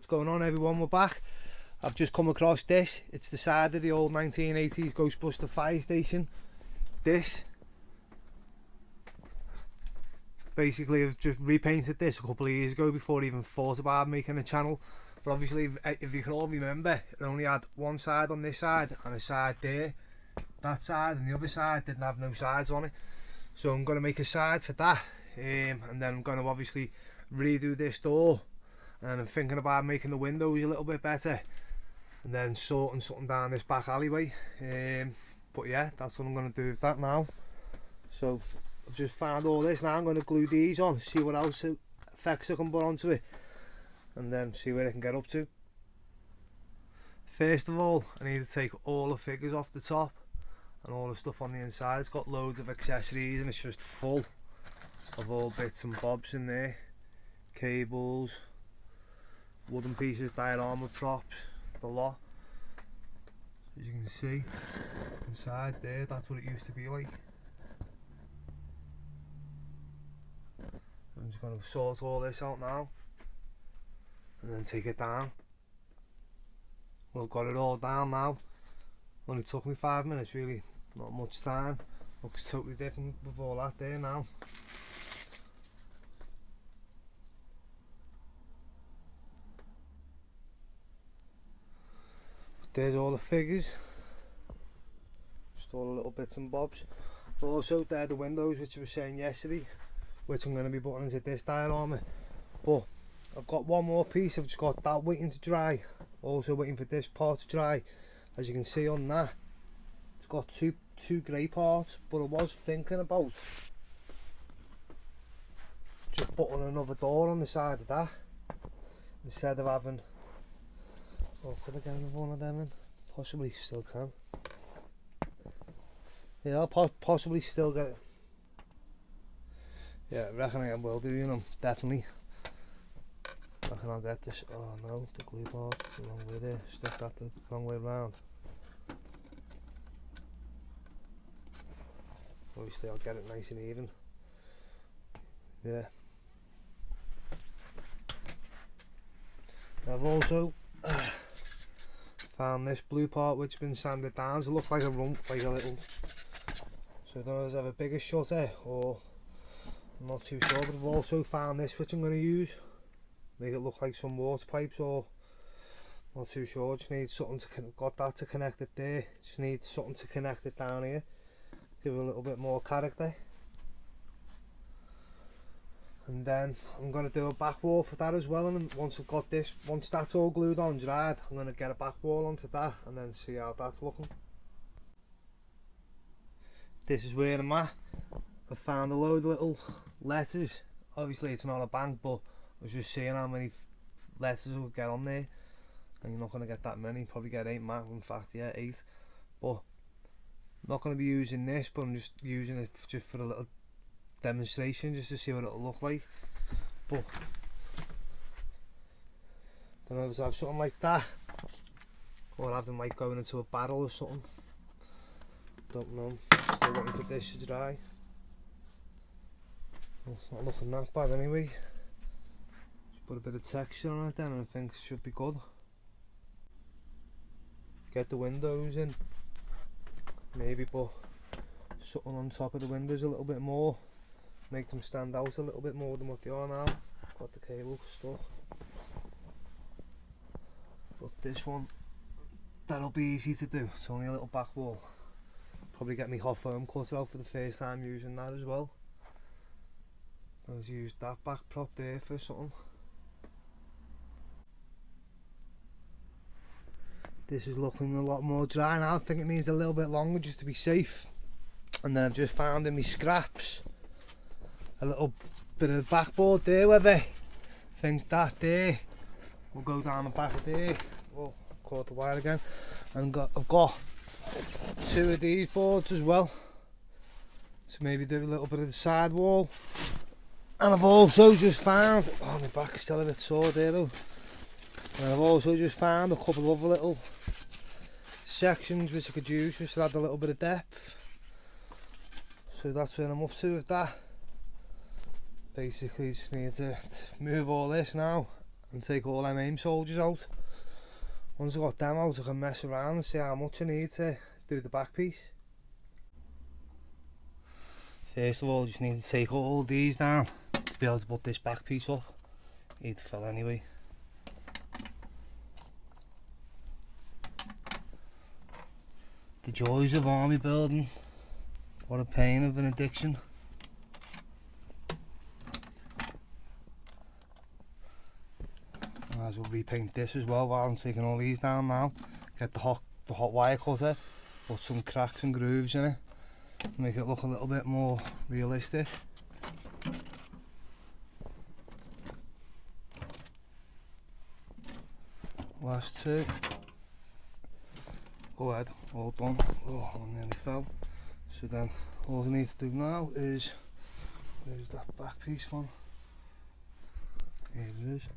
What's going on, everyone? We're back. I've just come across this. It's the side of the old 1980s Ghostbuster fire station. This, basically, I've just repainted this a couple of years ago before I even thought about making a channel. But obviously, if you can all remember, it only had one side on this side and a side there. That side and the other side didn't have no sides on it. So I'm going to make a side for that. And then I'm going to obviously redo this door. And I'm thinking about making the windows a little bit better. And then sorting something down this back alleyway. But yeah, that's what I'm going to do with that now. So I've just found all this now. I'm going to glue these on, see what else effects I can put onto it, and then see where I can get up to. First of all, I need to take all the figures off the top and all the stuff on the inside. It's got loads of accessories and it's just full of all bits and bobs in there. Cables, wooden pieces, diorama props, the lot. As you can see inside there, that's what it used to be like. I'm just going to sort all this out now and then take it down. Well, got it all down now. Only took me 5 minutes, really, not much time. Looks totally different with all that there now. There's all the figures, just all the little bits and bobs. Also, there are the windows, which I was saying yesterday, which I'm going to be putting into this diorama. But I've got one more piece. I've just got that waiting to dry. Also waiting for this part to dry. As you can see on that, it's got two grey parts. But I was thinking about just putting another door on the side of that instead of having. Oh, could I get another one of them in? Possibly, still can. Yeah, I'll possibly still get it. Yeah, I reckon I will do, you know, definitely. I reckon I'll get this. Oh no, the glue part, the wrong way there. Stick that the wrong way around. Obviously, I'll get it nice and even. Yeah. I've also found this blue part which has been sanded down. So it looks like a rump, like a little. So I don't know if I have a bigger shutter or I'm not too sure. But I've also found this which I'm going to use. Make it look like some water pipes, or not too sure. Just need something to got that to connect it there. Just need something to connect it down here. Give it a little bit more character. And then I'm going to do a back wall for that as well, and once I've got this, once that's all glued on and dried, I'm going to get a back wall onto that and then see how that's looking. This is where I'm at. I found a load of little letters. Obviously it's not a bank, but I was just seeing how many letters we'll get on there, and you're not going to get that many, probably get 8 max, in fact yeah 8, but I'm not going to be using this, but I'm just using it just for a little demonstration, just to see what it'll look like. But don't know if I have something like that, or have them like going into a barrel or something. Don't know. Still waiting for this to dry. Well, it's not looking that bad anyway. Just put a bit of texture on it then, and I think it should be good. Get the windows in. Maybe put something on top of the windows a little bit more. Make them stand out a little bit more than what they are now. Got the cable stuck. But this one, that'll be easy to do. It's only a little back wall. Probably get me hot foam cut out for the first time using that as well. I was used that back prop there for something. This is looking a lot more dry now. I think it needs a little bit longer just to be safe. And then I've just found in my scraps a little bit of backboard there with it. I think that there will go down the back of there. Oh, caught the wire again. And I've got 2 of these boards as well, to maybe do a little bit of the side wall. And I've also just found, oh my back is still a bit sore there though, and I've also just found a couple of other little sections which I could use just to add a little bit of depth. So that's where I'm up to with that. Basically just need to move all this now and take all them aim soldiers out. Once I got them out, I can mess around and see how much I need to do the back piece. First of all, just need to take all these down to be able to put this back piece up. Need to fill anyway. The joys of army building. What a pain of an addiction. Might as well repaint this as well while I'm taking all these down now. Get the hot wire cutter, put some cracks and grooves in it, make it look a little bit more realistic. Last two. Go ahead, all done. Oh, I nearly fell. So then all I need to do now is, where's that back piece gone? Here it is.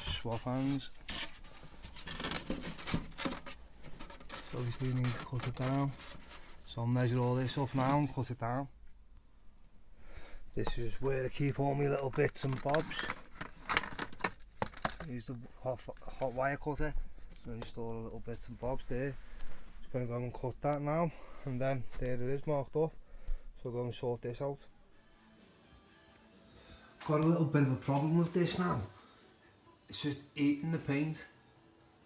Swap hands. So obviously you need to cut it down. So I'll measure all this up now and cut it down. This is where I keep all my little bits and bobs. Use the hot wire cutter and just all the little bits and bobs there. Just going to go and cut that now, and then there it is marked up. So I'll go and sort this out. Got a little bit of a problem with this now. It's just eating the paint.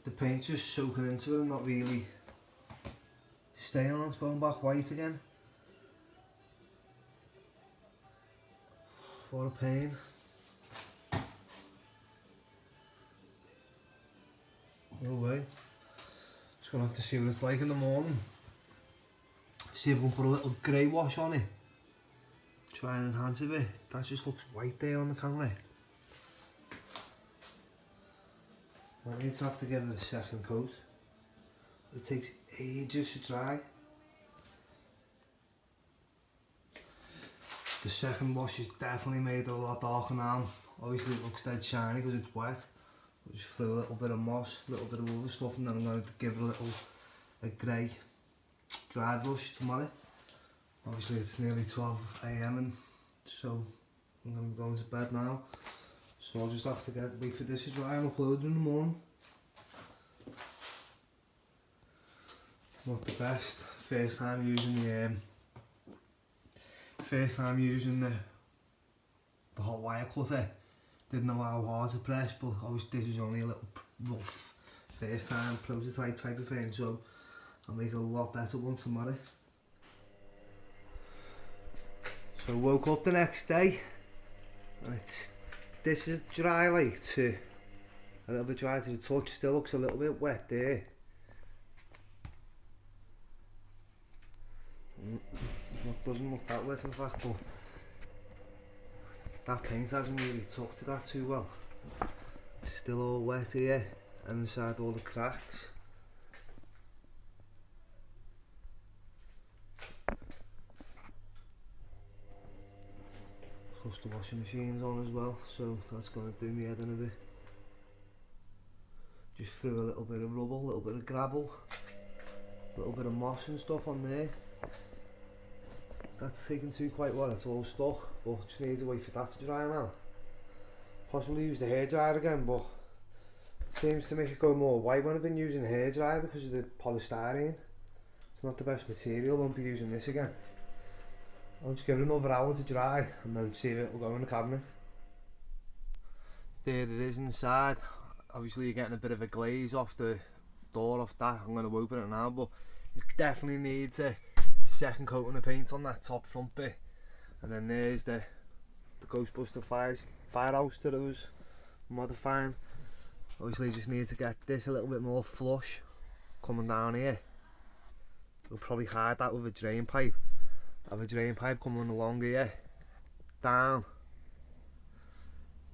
The paint's just soaking into it and not really staying on. It's going back white again. What a pain. No way. Just gonna have to see what it's like in the morning. See if we can put a little grey wash on it. Try and enhance it a bit. That just looks white there on the camera. I need to have to give it a second coat. It takes ages to dry. The second wash is definitely made it a lot darker now. Obviously it looks dead shiny because it's wet. I just threw a little bit of moss, a little bit of other stuff, and then I'm going to give it a grey dry brush tomorrow. Obviously it's nearly 12 AM and so I'm going to be going to bed now. So I'll just have to wait for this to dry and upload it in the morning. Not the best. First time using the hot wire cutter. Didn't know how hard to press, but obviously this is only a little rough first time prototype type of thing, so I'll make a lot better one tomorrow. So I woke up the next day and this is dry, like to a little bit dry to the touch. Still looks a little bit wet there. It doesn't look that wet in fact, but that paint hasn't really took to that too well. It's still all wet here and inside all the cracks. Plus the washing machine's on as well, so that's going to do me head in a bit. Just threw a little bit of rubble, a little bit of gravel, a little bit of moss and stuff on there. That's taken too quite well, it's all stuck, but just need to wait for that to dry now. Possibly use the hairdryer again, but it seems to make it go more white when I've been using the hairdryer because of the polystyrene. It's not the best material, won't be using this again. I'll just give it another hour to dry and then see if it will go in the cabinet. There it is inside. Obviously you're getting a bit of a glaze off the door off that. I'm going to open it now, but it definitely needs a second coating of paint on that top front bit. And then there's the Ghostbuster firehouse that I was modifying. Obviously you just need to get this a little bit more flush coming down here. We'll probably hide that with a drain pipe. Have a drain pipe coming along here, down.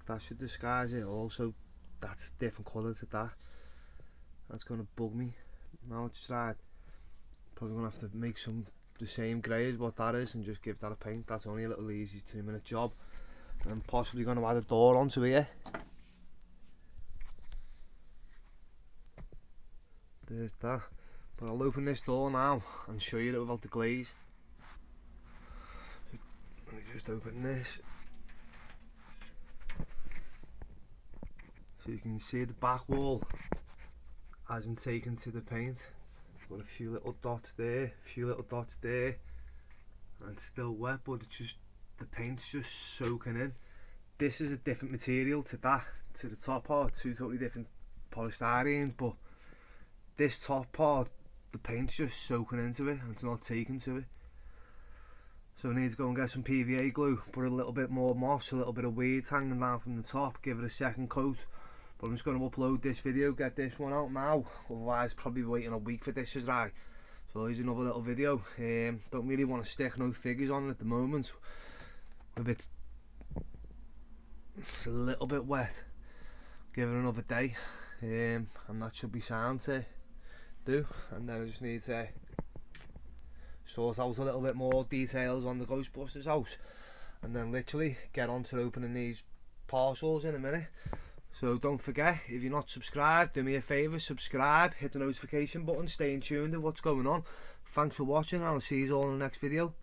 That should disguise it. Also, that's a different colour to that. That's going to bug me. Now it's dried. Probably going to have to make the same grey as what that is and just give that a paint. That's only a little easy 2-minute job. And I'm possibly going to add a door onto here. There's that. But I'll open this door now and show you it without the glaze. Let me just just open this so you can see the back wall hasn't taken to the paint. Got a few little dots there, a few little dots there, and it's still wet, but it's just, the paint's just soaking in. This is a different material to that, to the top part, two totally different polystyrenes, but this top part, the paint's just soaking into it and it's not taking to it. So I need to go and get some PVA glue, put a little bit more moss, a little bit of weeds hanging down from the top, give it a second coat. But I'm just going to upload this video, get this one out now, otherwise probably waiting a week for this to dry. So here's another little video. Don't really want to stick no figures on it at the moment. It's a little bit wet. Give it another day, and that should be sound to do. And then I just need to sort out a little bit more details on the Ghostbusters house, and then literally get on to opening these parcels in a minute. So don't forget, if you're not subscribed, do me a favour, subscribe, hit the notification button, stay in tune with what's going on. Thanks for watching, and I'll see you all in the next video.